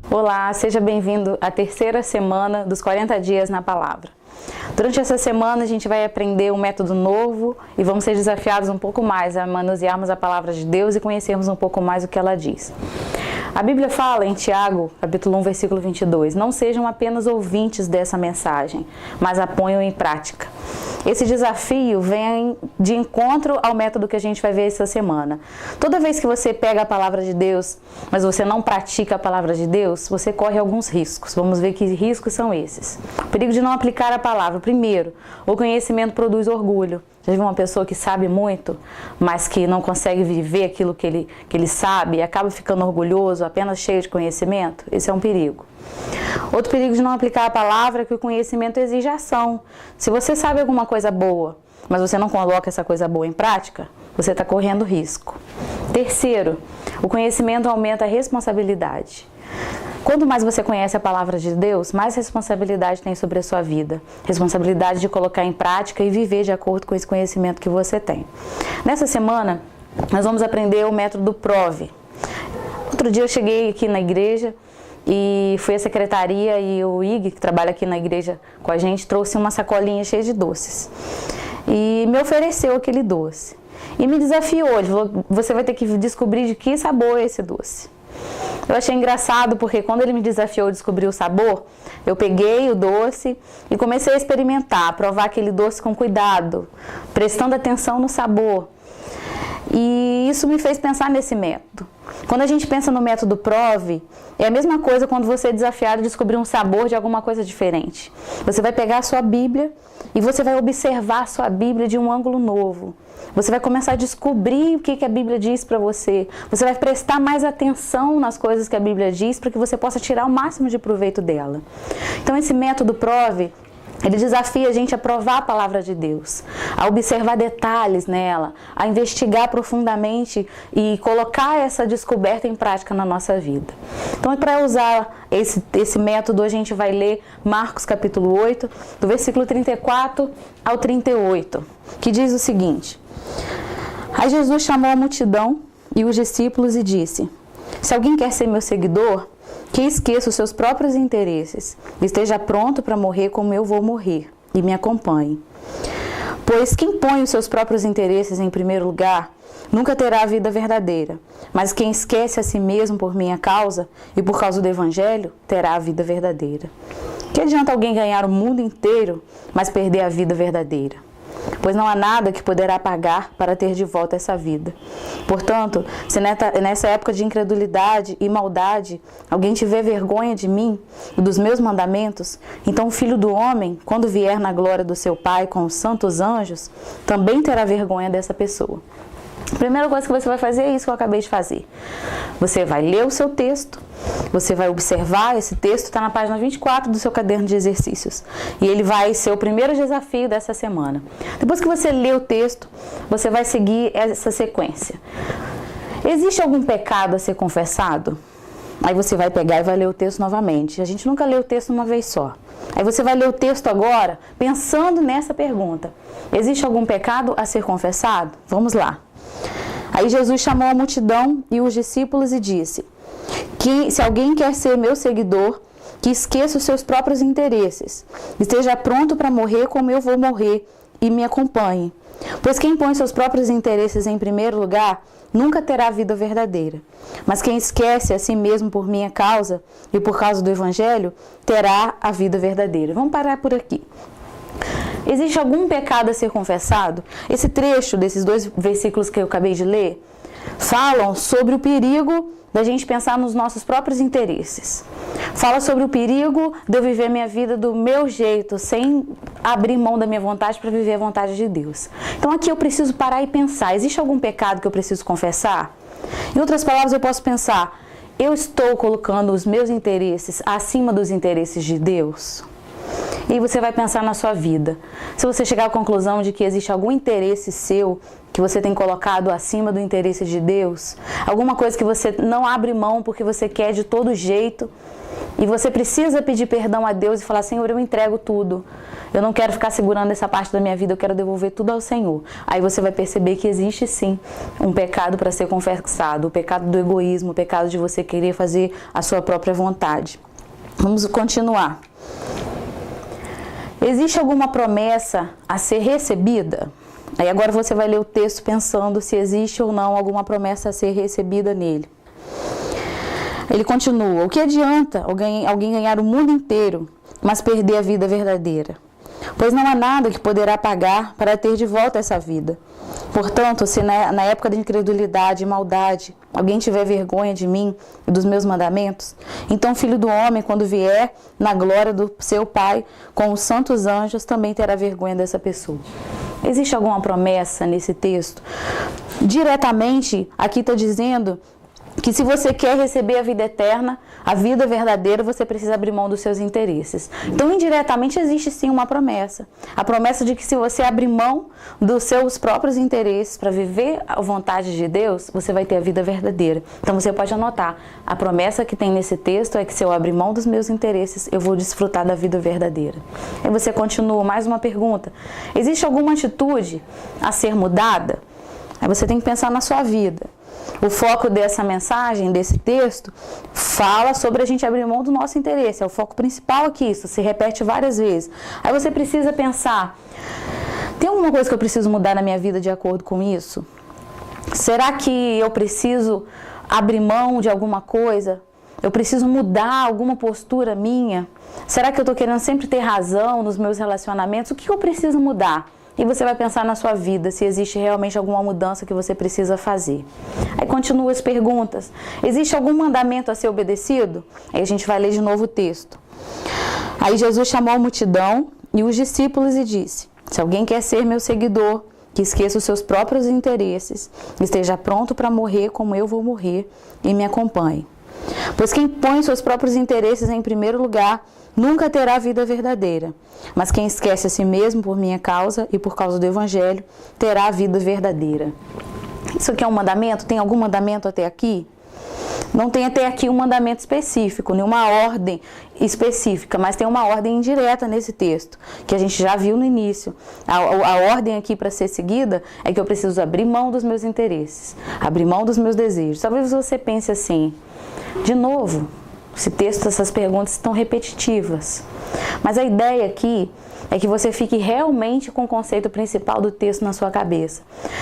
Olá, seja bem-vindo à terceira semana dos 40 dias na palavra. Durante essa semana a gente vai aprender um método novo e vamos ser desafiados um pouco mais a manusearmos a palavra de Deus e conhecermos um pouco mais o que ela diz. A Bíblia fala em Tiago, capítulo 1, versículo 22, não sejam apenas ouvintes dessa mensagem, mas a ponham em prática. Esse desafio vem de encontro ao método que a gente vai ver essa semana. Toda vez que você pega a palavra de Deus, mas você não pratica a palavra de Deus, você corre alguns riscos. Vamos ver que riscos são esses. O perigo de não aplicar a palavra. Primeiro, o conhecimento produz orgulho. Já viu uma pessoa que sabe muito, mas que não consegue viver aquilo que ele sabe e acaba ficando orgulhoso, apenas cheio de conhecimento? Esse é um perigo. Outro perigo de não aplicar a palavra é que o conhecimento exige ação. Se você sabe alguma coisa boa, mas você não coloca essa coisa boa em prática, você está correndo risco. Terceiro, o conhecimento aumenta a responsabilidade. Quanto mais você conhece a palavra de Deus, mais responsabilidade tem sobre a sua vida. Responsabilidade de colocar em prática e viver de acordo com esse conhecimento que você tem. Nessa semana, nós vamos aprender o método do PROVE. Outro dia eu cheguei aqui na igreja e fui à secretaria e o Ig, que trabalha aqui na igreja com a gente, trouxe uma sacolinha cheia de doces. E me ofereceu aquele doce. E me desafiou, ele falou, você vai ter que descobrir de que sabor é esse doce. Eu achei engraçado porque quando ele me desafiou a descobrir o sabor, eu peguei o doce e comecei a experimentar, a provar aquele doce com cuidado, prestando atenção no sabor. E isso me fez pensar nesse método. Quando a gente pensa no método PROVE, é a mesma coisa quando você é desafiado a descobrir um sabor de alguma coisa diferente. Você vai pegar a sua Bíblia e você vai observar a sua Bíblia de um ângulo novo. Você vai começar a descobrir o que a Bíblia diz para você. Você vai prestar mais atenção nas coisas que a Bíblia diz para que você possa tirar o máximo de proveito dela. Então esse método PROVE, ele desafia a gente a provar a palavra de Deus, a observar detalhes nela, a investigar profundamente e colocar essa descoberta em prática na nossa vida. Então, para usar esse método, a gente vai ler Marcos capítulo 8, do versículo 34 ao 38, que diz o seguinte: Aí Jesus chamou a multidão e os discípulos e disse: Se alguém quer ser meu seguidor, que esqueça os seus próprios interesses, esteja pronto para morrer como eu vou morrer, e me acompanhe. Pois quem põe os seus próprios interesses em primeiro lugar, nunca terá a vida verdadeira, mas quem esquece a si mesmo por minha causa e por causa do Evangelho, terá a vida verdadeira. Que adianta alguém ganhar o mundo inteiro, mas perder a vida verdadeira? Pois não há nada que poderá pagar para ter de volta essa vida. Portanto, se nessa época de incredulidade e maldade alguém tiver vergonha de mim e dos meus mandamentos, então o Filho do Homem, quando vier na glória do seu Pai com os santos anjos, também terá vergonha dessa pessoa. A primeira coisa que você vai fazer é isso que eu acabei de fazer. Você vai ler o seu texto, você vai observar, esse texto está na página 24 do seu caderno de exercícios. E ele vai ser o primeiro desafio dessa semana. Depois que você lê o texto, você vai seguir essa sequência. Existe algum pecado a ser confessado? Aí você vai pegar e vai ler o texto novamente. A gente nunca lê o texto uma vez só. Aí você vai ler o texto agora, pensando nessa pergunta. Existe algum pecado a ser confessado? Vamos lá. Aí Jesus chamou a multidão e os discípulos e disse: que se alguém quer ser meu seguidor, que esqueça os seus próprios interesses, esteja pronto para morrer como eu vou morrer e me acompanhe. Pois quem põe seus próprios interesses em primeiro lugar, nunca terá vida verdadeira. Mas quem esquece a si mesmo por minha causa e por causa do Evangelho, terá a vida verdadeira. Vamos parar por aqui. Existe algum pecado a ser confessado? Esse trecho desses dois versículos que eu acabei de ler falam sobre o perigo da gente pensar nos nossos próprios interesses. Fala sobre o perigo de eu viver minha vida do meu jeito, sem abrir mão da minha vontade para viver a vontade de Deus. Então aqui eu preciso parar e pensar, existe algum pecado que eu preciso confessar? Em outras palavras, eu posso pensar, eu estou colocando os meus interesses acima dos interesses de Deus? E aí você vai pensar na sua vida. Se você chegar à conclusão de que existe algum interesse seu que você tem colocado acima do interesse de Deus, alguma coisa que você não abre mão porque você quer de todo jeito, E você precisa pedir perdão a Deus e falar: Senhor, eu entrego tudo. Eu não quero ficar segurando essa parte da minha vida, eu quero devolver tudo ao Senhor. Aí você vai perceber que existe sim um pecado para ser confessado, o pecado do egoísmo, o pecado de você querer fazer a sua própria vontade. Vamos continuar. Existe alguma promessa a ser recebida? Aí agora você vai ler o texto pensando se existe ou não alguma promessa a ser recebida nele. Ele continua: o que adianta alguém ganhar o mundo inteiro, mas perder a vida verdadeira? Pois não há nada que poderá pagar para ter de volta essa vida. Portanto, se na época de incredulidade e maldade alguém tiver vergonha de mim e dos meus mandamentos, então o Filho do Homem, quando vier na glória do seu Pai com os santos anjos, também terá vergonha dessa pessoa. Existe alguma promessa nesse texto? Diretamente, aqui está dizendo que se você quer receber a vida eterna, a vida verdadeira, você precisa abrir mão dos seus interesses. Então, indiretamente, existe sim uma promessa. A promessa de que se você abrir mão dos seus próprios interesses para viver a vontade de Deus, você vai ter a vida verdadeira. Então, você pode anotar. A promessa que tem nesse texto é que se eu abrir mão dos meus interesses, eu vou desfrutar da vida verdadeira. Aí você continua, mais uma pergunta. Existe alguma atitude a ser mudada? Aí você tem que pensar na sua vida. O foco dessa mensagem, desse texto, fala sobre a gente abrir mão do nosso interesse. É o foco principal aqui, isso se repete várias vezes. Aí você precisa pensar: tem alguma coisa que eu preciso mudar na minha vida de acordo com isso? Será que eu preciso abrir mão de alguma coisa? Eu preciso mudar alguma postura minha? Será que eu estou querendo sempre ter razão nos meus relacionamentos? O que eu preciso mudar? E você vai pensar na sua vida, se existe realmente alguma mudança que você precisa fazer. Aí continua as perguntas. Existe algum mandamento a ser obedecido? Aí a gente vai ler de novo o texto. Aí Jesus chamou a multidão e os discípulos e disse: se alguém quer ser meu seguidor, que esqueça os seus próprios interesses, esteja pronto para morrer como eu vou morrer e me acompanhe. Pois quem põe seus próprios interesses em primeiro lugar nunca terá vida verdadeira. Mas quem esquece a si mesmo por minha causa e por causa do Evangelho, terá a vida verdadeira. Isso aqui é um mandamento? Tem algum mandamento até aqui? Não tem até aqui um mandamento específico, nenhuma ordem específica, mas tem uma ordem indireta nesse texto, que a gente já viu no início. A ordem aqui para ser seguida é que eu preciso abrir mão dos meus interesses, abrir mão dos meus desejos. Talvez você pense assim: de novo, esse texto, essas perguntas estão repetitivas. Mas a ideia aqui é que você fique realmente com o conceito principal do texto na sua cabeça.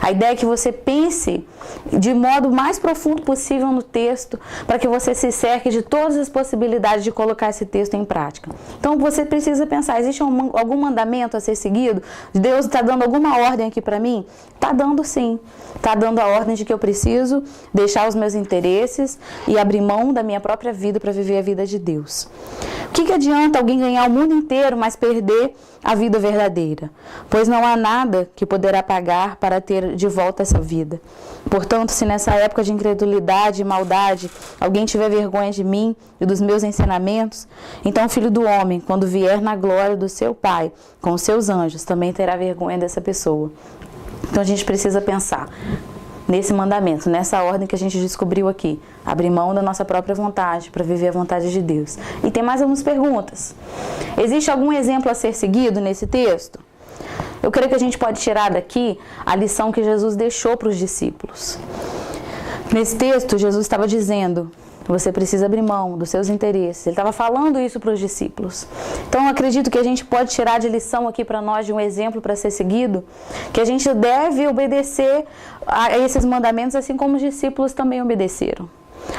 A ideia é que você pense de modo mais profundo possível no texto, para que você se cerque de todas as possibilidades de colocar esse texto em prática. Então você precisa pensar: existe algum mandamento a ser seguido? Deus está dando alguma ordem aqui para mim? Está dando sim. Está dando a ordem de que eu preciso deixar os meus interesses e abrir mão da minha própria vida para viver a vida de Deus. O que adianta alguém ganhar o mundo inteiro, mas perder a vida verdadeira? Pois não há nada que poderá pagar para ter de volta essa vida. Portanto, se nessa época de incredulidade e maldade alguém tiver vergonha de mim e dos meus ensinamentos, então o Filho do Homem, quando vier na glória do seu Pai com os seus anjos, também terá vergonha dessa pessoa. Então a gente precisa pensar nesse mandamento, nessa ordem que a gente descobriu aqui. Abrir mão da nossa própria vontade para viver a vontade de Deus. E tem mais algumas perguntas. Existe algum exemplo a ser seguido nesse texto? Eu creio que a gente pode tirar daqui a lição que Jesus deixou para os discípulos. Nesse texto, Jesus estava dizendo: você precisa abrir mão dos seus interesses. Ele estava falando isso para os discípulos. Então, eu acredito que a gente pode tirar de lição aqui para nós, de um exemplo para ser seguido, que a gente deve obedecer a esses mandamentos, assim como os discípulos também obedeceram.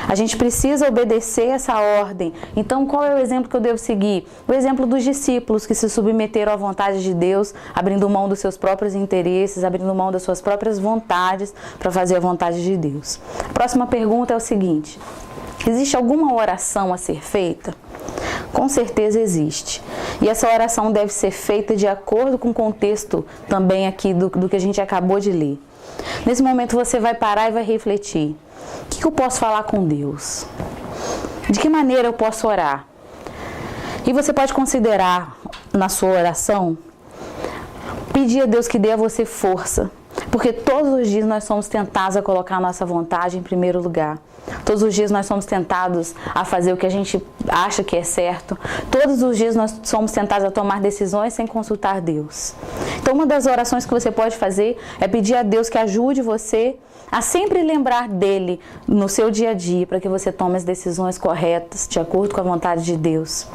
A gente precisa obedecer essa ordem. Então, qual é o exemplo que eu devo seguir? O exemplo dos discípulos que se submeteram à vontade de Deus, abrindo mão dos seus próprios interesses, abrindo mão das suas próprias vontades para fazer a vontade de Deus. A próxima pergunta é o seguinte: existe alguma oração a ser feita? Com certeza existe. E essa oração deve ser feita de acordo com o contexto também aqui do que a gente acabou de ler. Nesse momento você vai parar e vai refletir: o que eu posso falar com Deus? De que maneira eu posso orar? E você pode considerar na sua oração pedir a Deus que dê a você força. Porque todos os dias nós somos tentados a colocar a nossa vontade em primeiro lugar. Todos os dias nós somos tentados a fazer o que a gente acha que é certo. Todos os dias nós somos tentados a tomar decisões sem consultar Deus. Então, uma das orações que você pode fazer é pedir a Deus que ajude você a sempre lembrar dele no seu dia a dia, para que você tome as decisões corretas, de acordo com a vontade de Deus.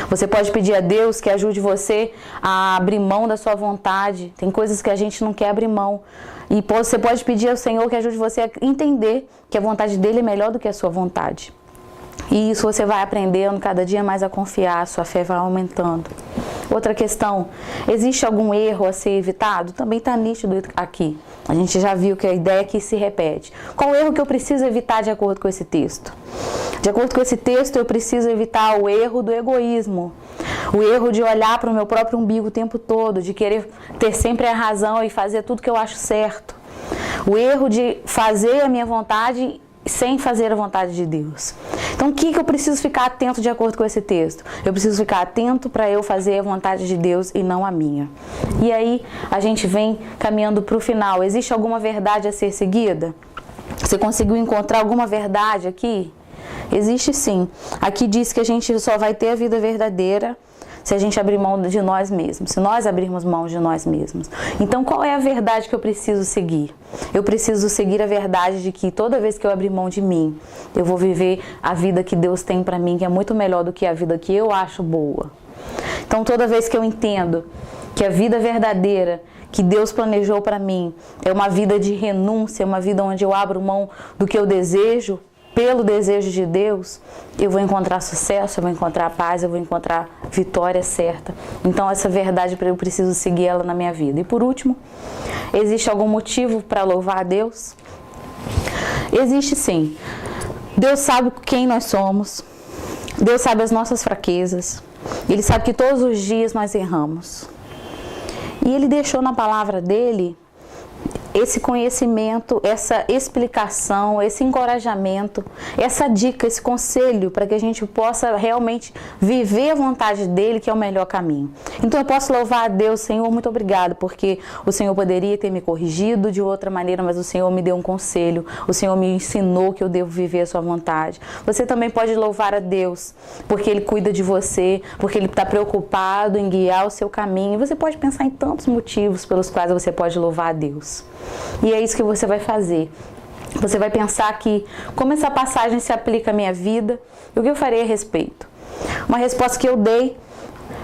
Você pode pedir a Deus que ajude você a abrir mão da sua vontade. Tem coisas que a gente não quer abrir mão. E você pode pedir ao Senhor que ajude você a entender que a vontade dele é melhor do que a sua vontade. E isso você vai aprendendo cada dia mais a confiar, a sua fé vai aumentando. Outra questão, existe algum erro a ser evitado? Também está nítido aqui. A gente já viu que a ideia é que se repete. Qual o erro que eu preciso evitar de acordo com esse texto? De acordo com esse texto, eu preciso evitar o erro do egoísmo. O erro de olhar para o meu próprio umbigo o tempo todo, de querer ter sempre a razão e fazer tudo que eu acho certo. O erro de fazer a minha vontade sem fazer a vontade de Deus. Então, o que eu preciso ficar atento de acordo com esse texto? Eu preciso ficar atento para eu fazer a vontade de Deus e não a minha. E aí, a gente vem caminhando para o final. Existe alguma verdade a ser seguida? Você conseguiu encontrar alguma verdade aqui? Existe sim. Aqui diz que a gente só vai ter a vida verdadeira se a gente abrir mão de nós mesmos, se nós abrirmos mão de nós mesmos. Então, qual é a verdade que eu preciso seguir? Eu preciso seguir a verdade de que toda vez que eu abrir mão de mim, eu vou viver a vida que Deus tem para mim, que é muito melhor do que a vida que eu acho boa. Então, toda vez que eu entendo que a vida verdadeira que Deus planejou para mim é uma vida de renúncia, uma vida onde eu abro mão do que eu desejo, pelo desejo de Deus, eu vou encontrar sucesso, eu vou encontrar paz, eu vou encontrar vitória certa. Então, essa verdade eu preciso seguir ela na minha vida. E por último, existe algum motivo para louvar a Deus? Existe sim. Deus sabe quem nós somos. Deus sabe as nossas fraquezas. Ele sabe que todos os dias nós erramos. E Ele deixou na palavra dele esse conhecimento, essa explicação, esse encorajamento, essa dica, esse conselho para que a gente possa realmente viver a vontade dele, que é o melhor caminho. Então eu posso louvar a Deus, Senhor, muito obrigado, porque o Senhor poderia ter me corrigido de outra maneira, mas o Senhor me deu um conselho, o Senhor me ensinou que eu devo viver a sua vontade. Você também pode louvar a Deus, porque Ele cuida de você, porque Ele está preocupado em guiar o seu caminho. Você pode pensar em tantos motivos pelos quais você pode louvar a Deus. E é isso que você vai fazer. Você vai pensar que como essa passagem se aplica à minha vida e o que eu farei a respeito. Uma resposta que eu dei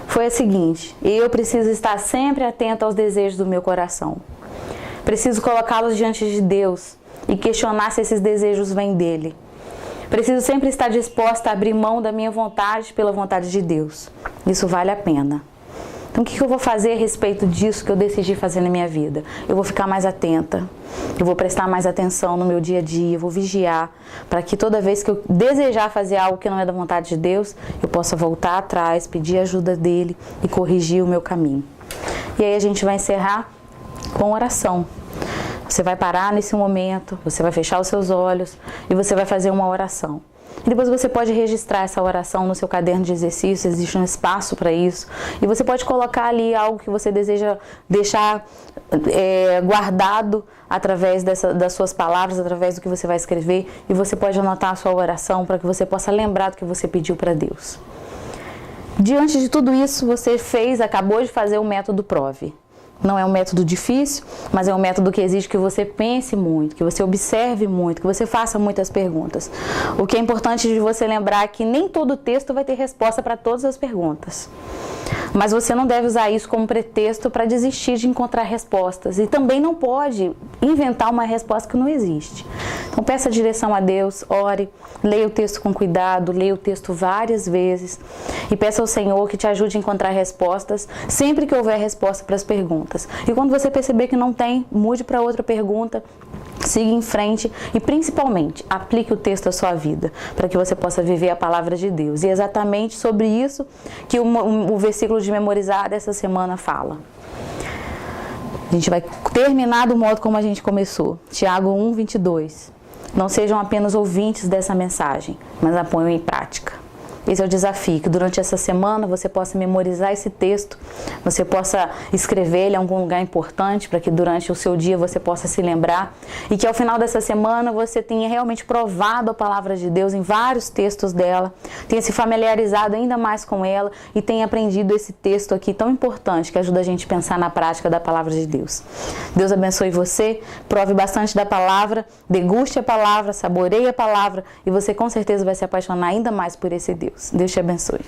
foi a seguinte: eu preciso estar sempre atento aos desejos do meu coração. Preciso colocá-los diante de Deus e questionar se esses desejos vêm dele. Preciso sempre estar disposta a abrir mão da minha vontade pela vontade de Deus. Isso vale a pena. Então, o que eu vou fazer a respeito disso que eu decidi fazer na minha vida? Eu vou ficar mais atenta, eu vou prestar mais atenção no meu dia a dia, eu vou vigiar, para que toda vez que eu desejar fazer algo que não é da vontade de Deus, eu possa voltar atrás, pedir ajuda dele e corrigir o meu caminho. E aí a gente vai encerrar com oração. Você vai parar nesse momento, você vai fechar os seus olhos e você vai fazer uma oração. E depois você pode registrar essa oração no seu caderno de exercícios, existe um espaço para isso. E você pode colocar ali algo que você deseja deixar guardado através das suas palavras, através do que você vai escrever. E você pode anotar a sua oração para que você possa lembrar do que você pediu para Deus. Diante de tudo isso, você acabou de fazer o método PROVE. Não é um método difícil, mas é um método que exige que você pense muito, que você observe muito, que você faça muitas perguntas. O que é importante de você lembrar é que nem todo texto vai ter resposta para todas as perguntas. Mas você não deve usar isso como pretexto para desistir de encontrar respostas. E também não pode inventar uma resposta que não existe. Então peça direção a Deus, ore, leia o texto com cuidado, leia o texto várias vezes e peça ao Senhor que te ajude a encontrar respostas sempre que houver resposta para as perguntas. E quando você perceber que não tem, mude para outra pergunta, siga em frente e principalmente aplique o texto à sua vida para que você possa viver a palavra de Deus. E é exatamente sobre isso que o versículo de memorizar dessa semana fala. A gente vai terminar do modo como a gente começou. Tiago 1:22. Não sejam apenas ouvintes dessa mensagem, mas a ponham em prática. Esse é o desafio, que durante essa semana você possa memorizar esse texto, você possa escrever ele em algum lugar importante, para que durante o seu dia você possa se lembrar, e que ao final dessa semana você tenha realmente provado a palavra de Deus em vários textos dela, tenha se familiarizado ainda mais com ela e tenha aprendido esse texto aqui tão importante, que ajuda a gente a pensar na prática da palavra de Deus. Deus abençoe você, prove bastante da palavra, deguste a palavra, saboreie a palavra, e você com certeza vai se apaixonar ainda mais por esse Deus. Deus te abençoe.